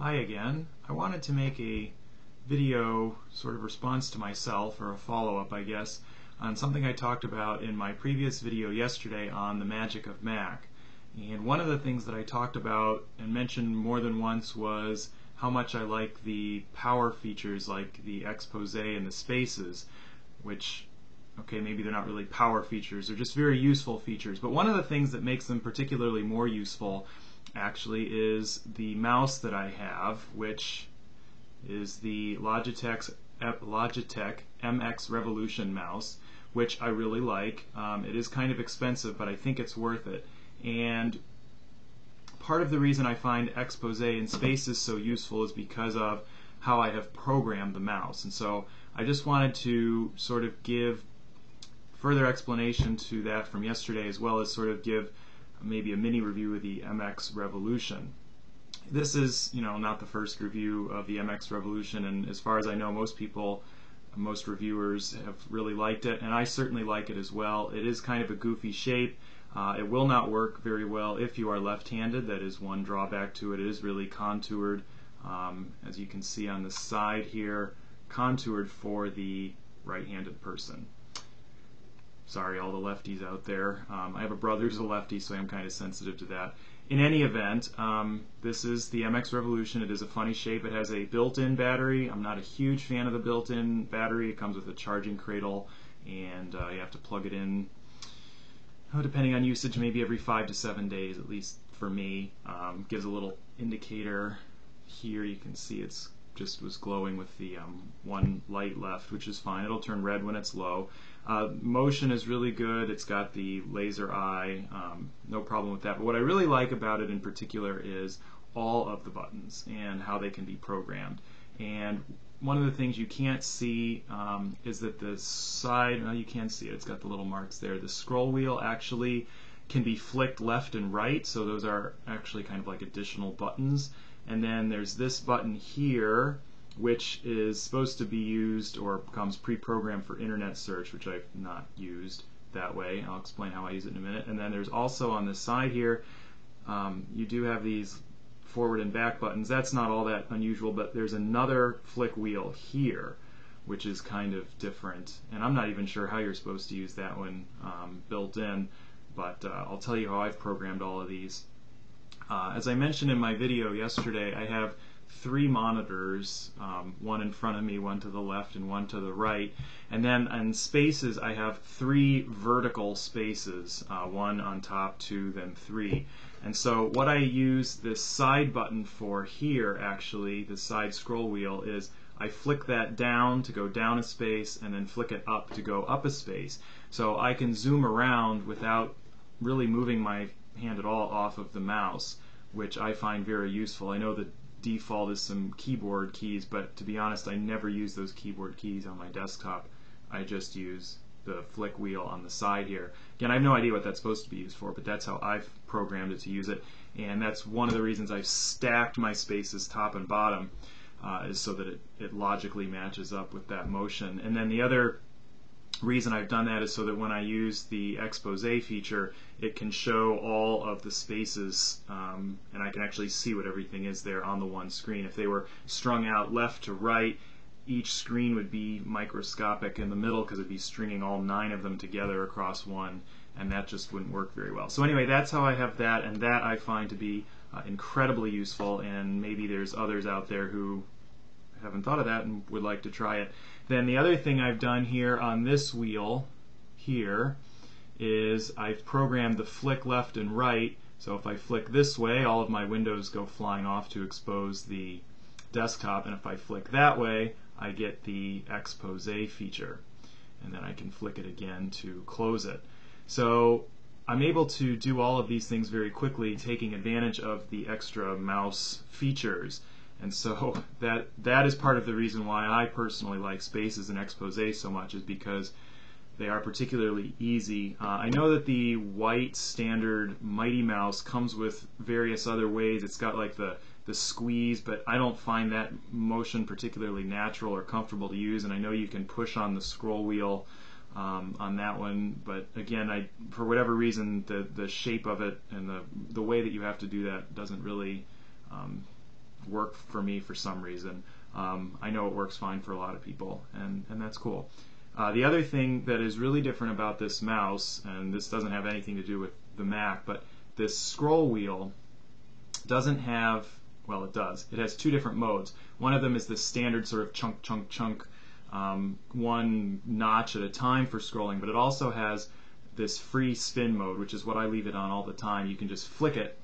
Hi again. I wanted to make a video sort of response to myself, or a follow-up I guess, on something I talked about in my previous video yesterday on the magic of Mac. And one of the things that I talked about and mentioned more than once was how much I like the power features like the expose and the spaces, which, okay, maybe they're not really power features, they're just very useful features. But one of the things that makes them particularly more useful actually is the mouse that I have, which is the Logitech MX Revolution mouse, which I really like. It is kind of expensive, but I think it's worth it. And part of the reason I find expose and spaces so useful is because of how I have programmed the mouse. And so I just wanted to sort of give further explanation to that from yesterday, as well as sort of give maybe a mini review of the MX Revolution. This is, not the first review of the MX Revolution, and as far as I know, most reviewers have really liked it, and I certainly like it as well. It is kind of a goofy shape. It will not work very well if you are left-handed. That is one drawback to it. It is really contoured, as you can see on the side here, contoured for the right-handed person. Sorry, all the lefties out there. I have a brother who's a lefty, so I'm kind of sensitive to that. In any event, this is the MX Revolution. It is a funny shape. It has a built-in battery. I'm not a huge fan of the built-in battery. It comes with a charging cradle, and you have to plug it in, depending on usage, maybe every 5 to 7 days, at least for me. Gives a little indicator here. You can see it's just was glowing with the one light left, which is fine. It'll turn red when it's low. Motion is really good. It's got the laser eye, no problem with that. But what I really like about it in particular is all of the buttons and how they can be programmed. And one of the things you can't see is that the side, well, you can see it, it's got the little marks there. The scroll wheel actually can be flicked left and right, so those are actually kind of like additional buttons. And then there's this button here, which is supposed to be used or becomes pre-programmed for internet search, which I've not used that way. I'll explain how I use it in a minute. And then there's also on the side here, you do have these forward and back buttons. That's not all that unusual, but there's another flick wheel here, which is kind of different. And I'm not even sure how you're supposed to use that one built in, but I'll tell you how I've programmed all of these. As I mentioned in my video yesterday, I have 3 monitors, one in front of me, one to the left, and one to the right. And then in spaces, I have 3 vertical spaces, 1 on top, 2, then 3. And so what I use this side button for here, actually, the side scroll wheel, is I flick that down to go down a space, and then flick it up to go up a space. So I can zoom around without really moving my hand at all off of the mouse, which I find very useful. I know the default is some keyboard keys, but to be honest, I never use those keyboard keys on my desktop. I just use the flick wheel on the side here. Again, I have no idea what that's supposed to be used for, but that's how I've programmed it to use it, and that's one of the reasons I've stacked my spaces top and bottom, is so that it logically matches up with that motion. And then the other reason I've done that is so that when I use the expose feature, it can show all of the spaces, and I can actually see what everything is there on the one screen. If they were strung out left to right, each screen would be microscopic in the middle because it'd be stringing all 9 of them together across one, and that just wouldn't work very well. So anyway, that's how I have that, and that I find to be incredibly useful, and maybe there's others out there who haven't thought of that and would like to try it. Then the other thing I've done here on this wheel here is I've programmed the flick left and right. So if I flick this way, all of my windows go flying off to expose the desktop, and if I flick that way, I get the expose feature, and then I can flick it again to close it. So I'm able to do all of these things very quickly, taking advantage of the extra mouse features. And so that is part of the reason why I personally like spaces and expose so much, is because they are particularly easy. I know that the white standard Mighty Mouse comes with various other ways. It's got like the squeeze, but I don't find that motion particularly natural or comfortable to use. And I know you can push on the scroll wheel on that one, but again, for whatever reason, the shape of it and the way that you have to do that doesn't really work for me for some reason. I know it works fine for a lot of people, and that's cool. The other thing that is really different about this mouse, and this doesn't have anything to do with the Mac, but this scroll wheel doesn't have, well, it does. It has two different modes. One of them is the standard sort of chunk, chunk, chunk, one notch at a time for scrolling, but it also has this free spin mode, which is what I leave it on all the time. You can just flick it,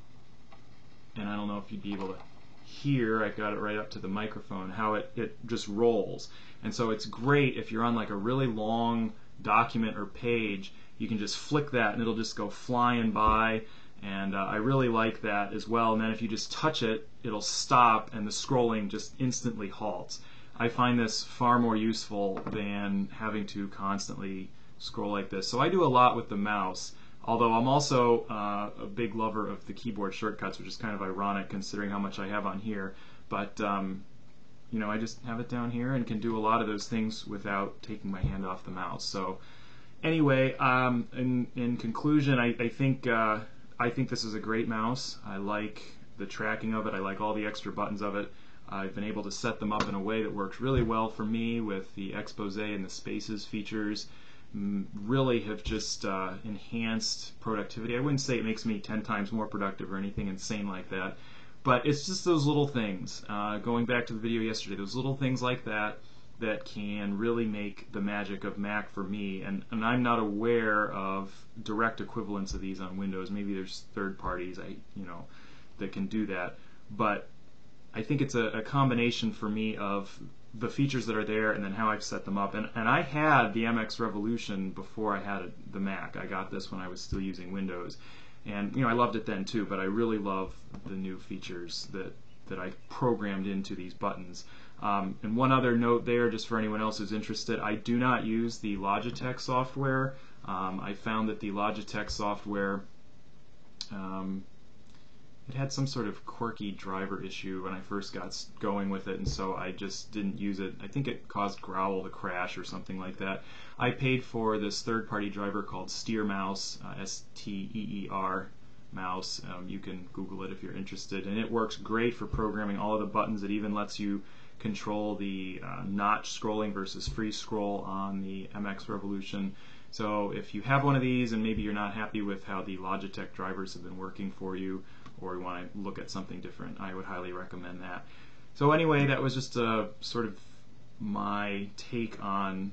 and I don't know if you'd be able to hear, I got it right up to the microphone, how it just rolls. And so it's great if you're on like a really long document or page, you can just flick that and it'll just go flying by, and I really like that as well. And then if you just touch it, it'll stop and the scrolling just instantly halts. I find this far more useful than having to constantly scroll like this. So I do a lot with the mouse, although I'm also a big lover of the keyboard shortcuts, which is kind of ironic considering how much I have on here. But you know, I just have it down here and can do a lot of those things without taking my hand off the mouse. So anyway, in conclusion, I think this is a great mouse. I like the tracking of it. I like all the extra buttons of it. I've been able to set them up in a way that works really well for me with the expose and the spaces features. Really have just enhanced productivity. I wouldn't say it makes me 10 times more productive or anything insane like that, but it's just those little things. Going back to the video yesterday, those little things like that that can really make the magic of Mac for me, and I'm not aware of direct equivalents of these on Windows. Maybe there's third parties that can do that, but I think it's a combination for me of the features that are there and then how I've set them up. And I had the MX Revolution before I had the Mac. I got this when I was still using Windows, and I loved it then too, but I really love the new features that I programmed into these buttons. And one other note there, just for anyone else who's interested, I do not use the Logitech software. I found that the Logitech software it had some sort of quirky driver issue when I first got going with it, and so I just didn't use it. I think it caused Growl to crash or something like that. I paid for this third-party driver called Steer Mouse, S-T-E-E-R mouse. You can Google it if you're interested, and it works great for programming all of the buttons. It even lets you control the notch scrolling versus free scroll on the MX Revolution. So if you have one of these and maybe you're not happy with how the Logitech drivers have been working for you, or you want to look at something different, I would highly recommend that. So anyway, that was just a sort of my take on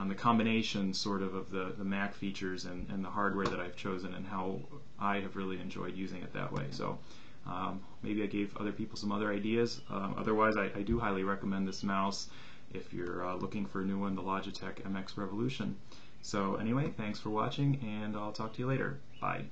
the combination sort of the Mac features and the hardware that I've chosen, and how I have really enjoyed using it that way. So maybe I gave other people some other ideas. Otherwise, I do highly recommend this mouse if you're looking for a new one, the Logitech MX Revolution. So anyway, thanks for watching, and I'll talk to you later. Bye.